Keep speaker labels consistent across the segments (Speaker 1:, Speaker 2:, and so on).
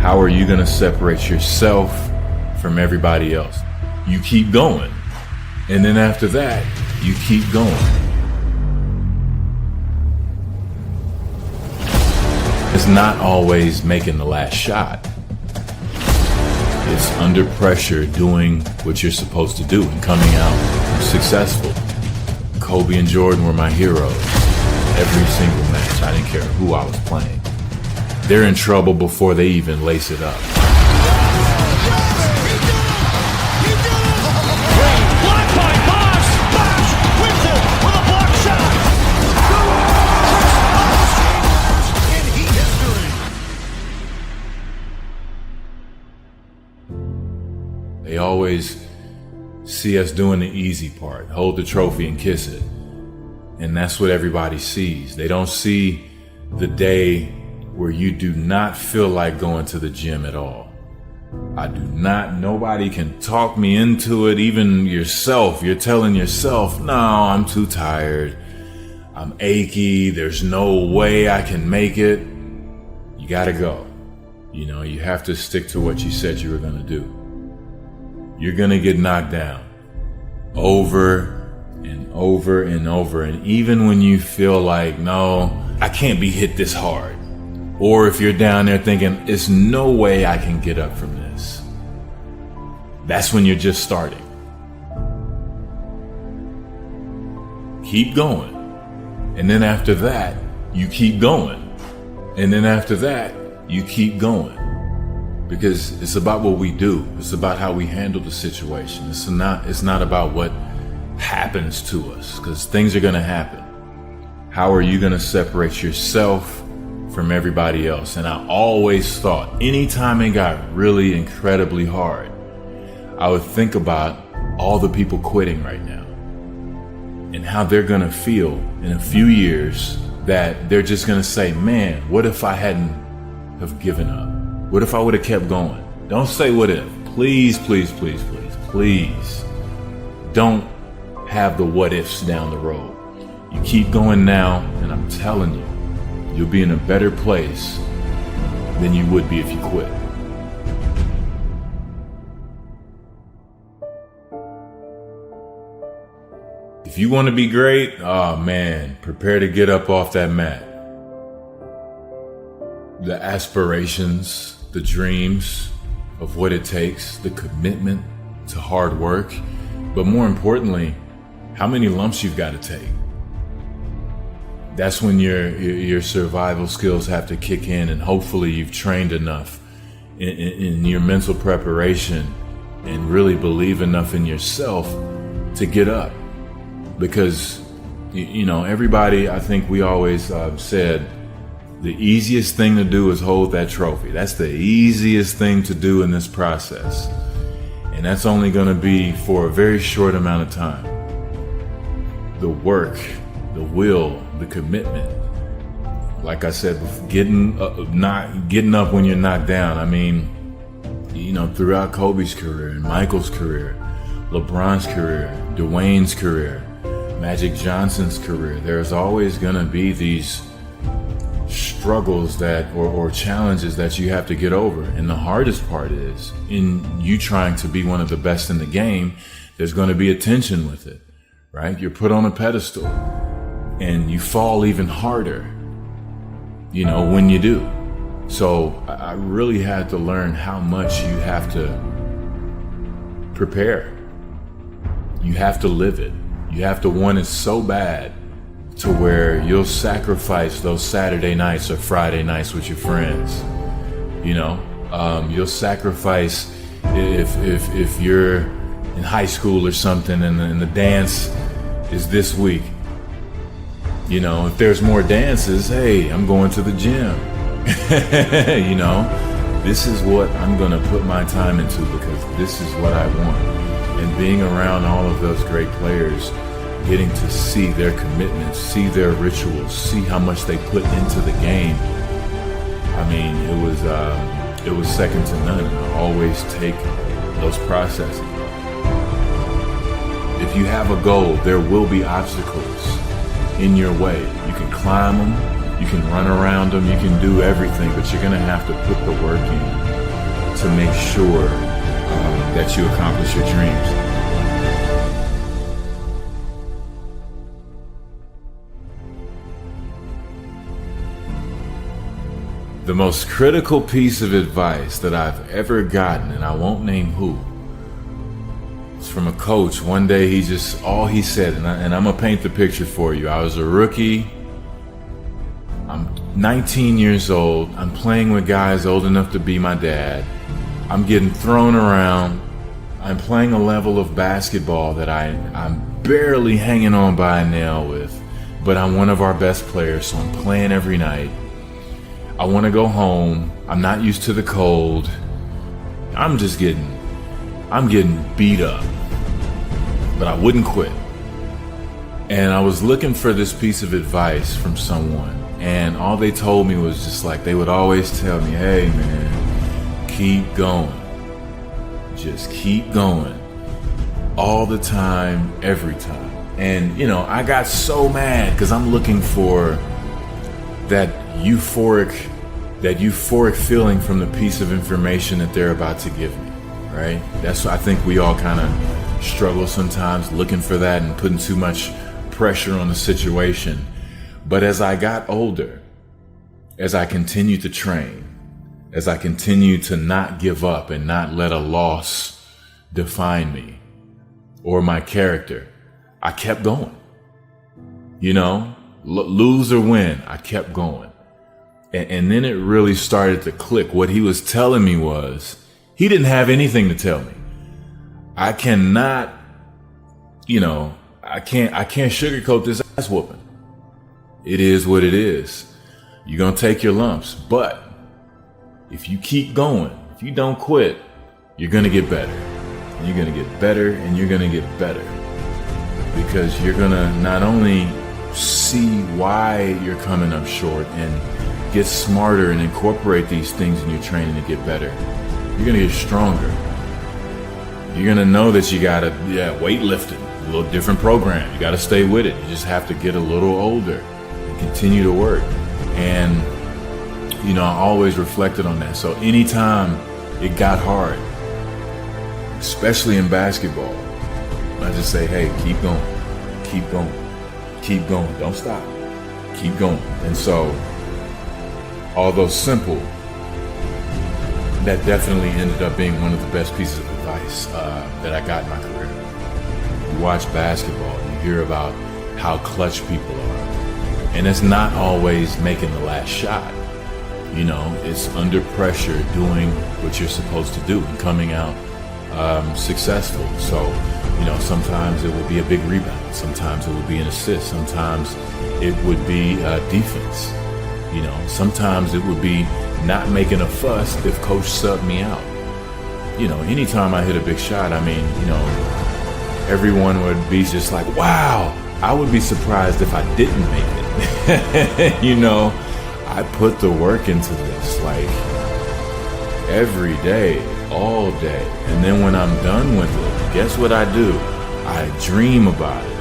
Speaker 1: How are you going to separate yourself from everybody else? You keep going. And then after that, you keep going. It's not always making the last shot. It's under pressure doing what you're supposed to do and coming out successful. Kobe and Jordan were my heroes. Every single match, I didn't care who I was playing. They're in trouble before they even lace it up.
Speaker 2: Blocked by Bosh! Bosh wins it with a block shot! In Heat history.
Speaker 1: They always see us doing the easy part, hold the trophy and kiss it. And that's what everybody sees. They don't see the day where you do not feel like going to the gym at all. Nobody can talk me into it, even yourself. You're telling yourself, no, I'm too tired. I'm achy. There's no way I can make it. You gotta go. You have to stick to what you said you were gonna do. You're gonna get knocked down over and over and over. And even when you feel like, no, I can't be hit this hard. Or if you're down there thinking, it's no way I can get up from this. That's when you're just starting. Keep going. And then after that, you keep going. And then after that, you keep going. Because it's about what we do. It's about how we handle the situation. It's not about what happens to us, because things are going to happen. How are you going to separate yourself from everybody else? And I always thought, anytime it got really incredibly hard, I would think about all the people quitting right now and how they're going to feel in a few years, that they're just going to say, man, what if I hadn't have given up? What if I would have kept going? Don't say what if. Please, please, please, please, please. Don't have the what ifs down the road. You keep going now, and I'm telling you, you'll be in a better place than you would be if you quit. If you want to be great, oh man, prepare to get up off that mat. The aspirations, the dreams of what it takes, the commitment to hard work, but more importantly, how many lumps you've got to take. That's when your survival skills have to kick in, and hopefully you've trained enough in your mental preparation and really believe enough in yourself to get up. Because, everybody, I think we always said, the easiest thing to do is hold that trophy. That's the easiest thing to do in this process. And that's only going to be for a very short amount of time. The work, the will, the commitment. Like I said, not getting up when you're knocked down. I mean, throughout Kobe's career and Michael's career, LeBron's career, Dwayne's career, Magic Johnson's career, there's always going to be these struggles or challenges that you have to get over. And the hardest part is, in you trying to be one of the best in the game, there's going to be a tension with it, right? You're put on a pedestal and you fall even harder, when you do. So I really had to learn how much you have to prepare. You have to live it. You have to want it so bad to where you'll sacrifice those Saturday nights or Friday nights with your friends. You'll sacrifice if you're in high school or something and the dance is this week. If there's more dances, hey, I'm going to the gym. This is what I'm going to put my time into, because this is what I want. And being around all of those great players, getting to see their commitments, see their rituals, see how much they put into the game. I mean, it was second to none. And I always take those processes. If you have a goal, there will be obstacles in your way. You can climb them, you can run around them, you can do everything, but you're going to have to put the work in. to make sure that you accomplish your dreams. The most critical piece of advice that I've ever gotten, and I won't name who, was from a coach. One day all he said, and I'm gonna paint the picture for you. I was a rookie. I'm 19 years old. I'm playing with guys old enough to be my dad. I'm getting thrown around. I'm playing a level of basketball that I'm barely hanging on by a nail with, but I'm one of our best players, so I'm playing every night. I want to go home. I'm not used to the cold. I'm getting beat up, but I wouldn't quit. And I was looking for this piece of advice from someone, and all they told me was just like, they would always tell me, hey man, keep going. Just keep going. All the time, every time. And I got so mad because I'm looking for that euphoric feeling from the piece of information that they're about to give me, right? That's what I think we all kind of struggle sometimes, looking for that and putting too much pressure on the situation. But as I got older, as I continued to train, as I continued to not give up and not let a loss define me or my character, I kept going. Lose or win, I kept going. And then it really started to click. What he was telling me was, he didn't have anything to tell me. I cannot, I can't sugarcoat this ass whooping. It is what it is. You're going to take your lumps. But if you keep going, if you don't quit, you're going to get better. And you're going to get better and you're going to get better. Because you're going to not only see why you're coming up short and get smarter and incorporate these things in your training to get better, you're going to get stronger. You're going to know that you got to, weightlifting, a little different program. You got to stay with it. You just have to get a little older and continue to work. And, I always reflected on that. So anytime it got hard, especially in basketball, I just say, hey, keep going, keep going, keep going. Don't stop. Keep going. And so, although simple, that definitely ended up being one of the best pieces of advice that I got in my career. You watch basketball, you hear about how clutch people are. And it's not always making the last shot. It's under pressure doing what you're supposed to do and coming out successful. So, sometimes it would be a big rebound. Sometimes it would be an assist. Sometimes it would be defense. Sometimes it would be not making a fuss if coach subbed me out. Anytime I hit a big shot, everyone would be just like, wow. I would be surprised if I didn't make it. I put the work into this, like, every day, all day. And then when I'm done with it, guess what I do? I dream about it.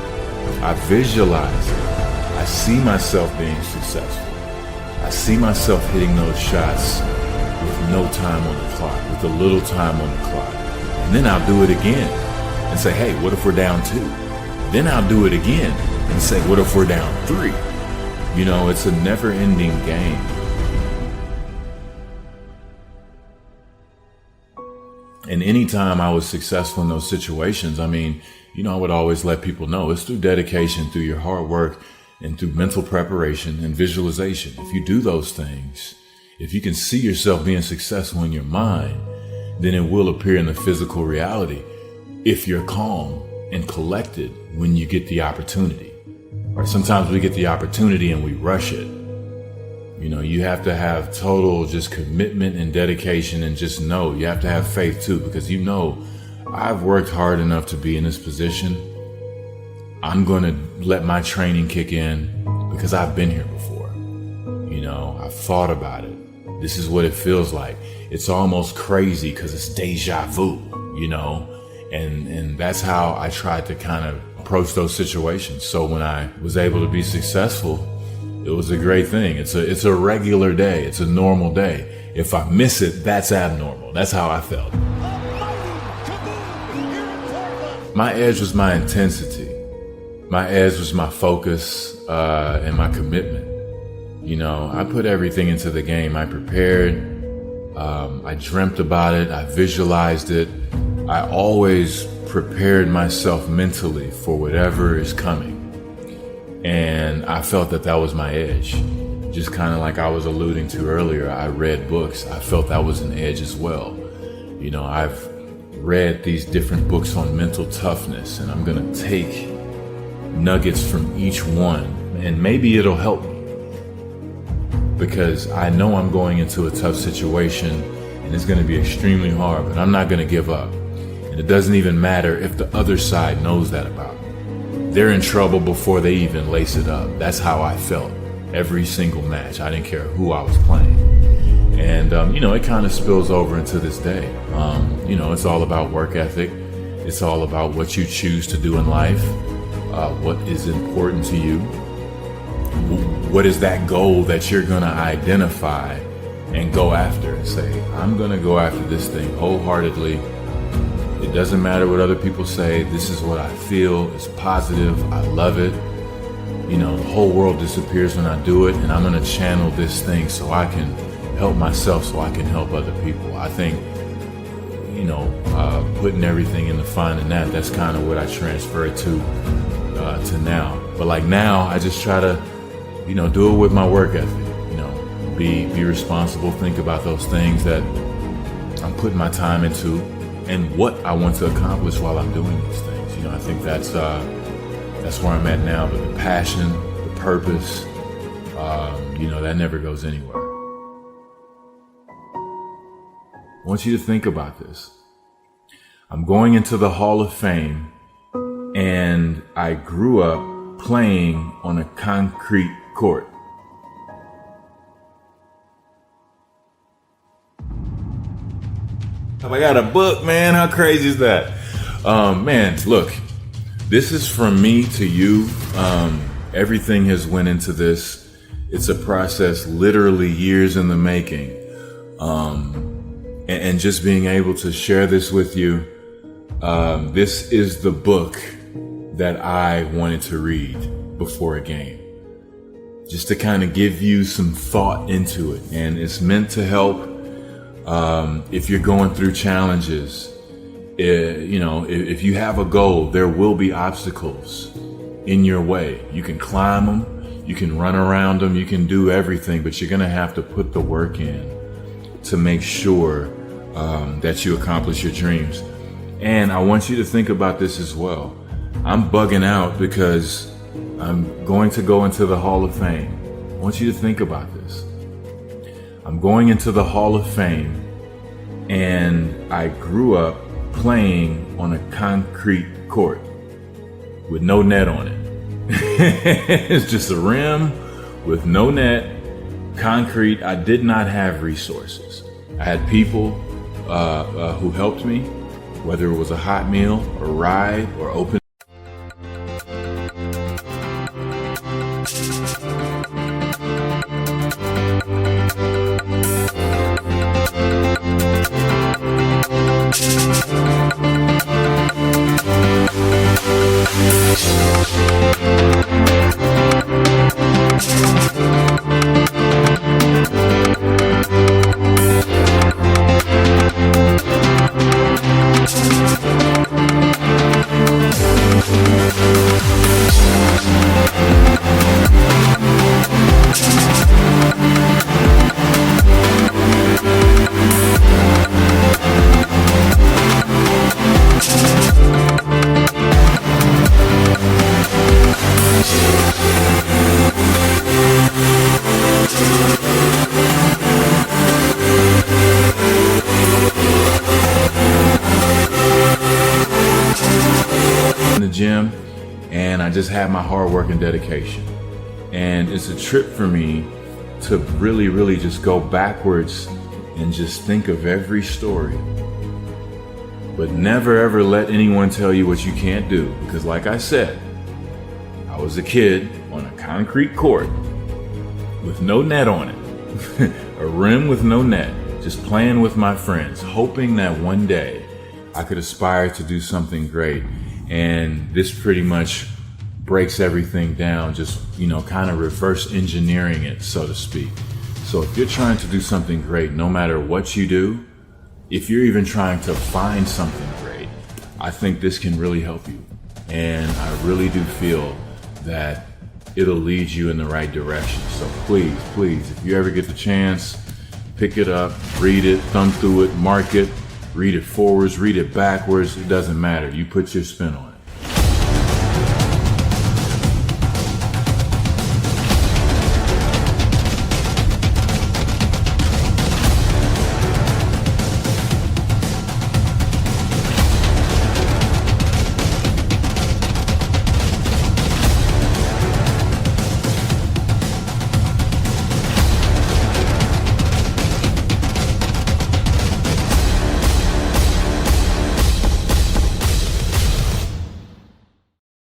Speaker 1: I visualize it. I see myself being successful. I see myself hitting those shots with no time on the clock, with a little time on the clock. And then I'll do it again and say, hey, what if we're down 2? Then I'll do it again and say, what if we're down 3? It's a never-ending game. And anytime I was successful in those situations, I would always let people know it's through dedication, through your hard work, and through mental preparation and visualization. If you do those things, if you can see yourself being successful in your mind, then it will appear in the physical reality if you're calm and collected when you get the opportunity. Right? Sometimes we get the opportunity and we rush it. You have to have total just commitment and dedication, and just know you have to have faith too, because I've worked hard enough to be in this position. I'm going to let my training kick in because I've been here before. I've thought about it. This is what it feels like. It's almost crazy because it's deja vu, and that's how I tried to kind of approach those situations. So when I was able to be successful, it was a great thing. It's a regular day. It's a normal day. If I miss it, that's abnormal. That's how I felt. My edge was my intensity. My edge was my focus and my commitment. I put everything into the game. I prepared. I dreamt about it. I visualized it. I always prepared myself mentally for whatever is coming. And I felt that was my edge. Just kind of like I was alluding to earlier, I read books. I felt that was an edge as well. I've read these different books on mental toughness, and I'm going to take nuggets from each one, and maybe it'll help me. Because I know I'm going into a tough situation, and it's going to be extremely hard, but I'm not going to give up. And it doesn't even matter if the other side knows that about me. They're in trouble before they even lace it up. That's how I felt every single match. I didn't care who I was playing. And, it kind of spills over into this day. It's all about work ethic. It's all about what you choose to do in life, what is important to you. What is that goal that you're going to identify and go after and say, I'm going to go after this thing wholeheartedly. It doesn't matter what other people say. This is what I feel. It's positive. I love it. The whole world disappears when I do it, and I'm going to channel this thing so I can help myself, so I can help other people. I think, putting everything in the finding that's kind of what I transferred to now. But like now, I just try to, do it with my work ethic. Be responsible. Think about those things that I'm putting my time into, and what I want to accomplish while I'm doing these things. I think that's where I'm at now. But the passion, the purpose, that never goes anywhere. I want you to think about this. I'm going into the Hall of Fame, and I grew up playing on a concrete court. I got a book, man. How crazy is that? Man, look, this is from me to you. Everything has went into this. It's a process, literally years in the making. And just being able to share this with you, this is the book that I wanted to read before a game, just to kind of give you some thought into it. And it's meant to help if you're going through challenges. If you have a goal, there will be obstacles in your way. You can climb them, you can run around them, you can do everything, but you're going to have to put the work in to make sure that you accomplish your dreams. And I want you to think about this as well. I'm bugging out because I'm going to go into the Hall of Fame. I want you to think about this. I'm going into the Hall of Fame, and I grew up playing on a concrete court with no net on it. It's just a rim with no net, concrete. I did not have resources. I had people who helped me, whether it was a hot meal, a ride, or open. Gym, and I just have my hard work and dedication. And it's a trip for me to really just go backwards and just think of every story. But never ever let anyone tell you what you can't do, because like I said, I was a kid on a concrete court with no net on it, a rim with no net. just playing with my friends, hoping that one day I could aspire to do something great. And this pretty much breaks everything down, just, kind of reverse engineering it, so to speak. So if you're trying to do something great, no matter what you do, if you're even trying to find something great, I think this can really help you. And I really do feel that it'll lead you in the right direction. So please, if you ever get the chance, pick it up, read it, thumb through it, mark it, read it forwards, read it backwards. It doesn't matter. You put your spin on it.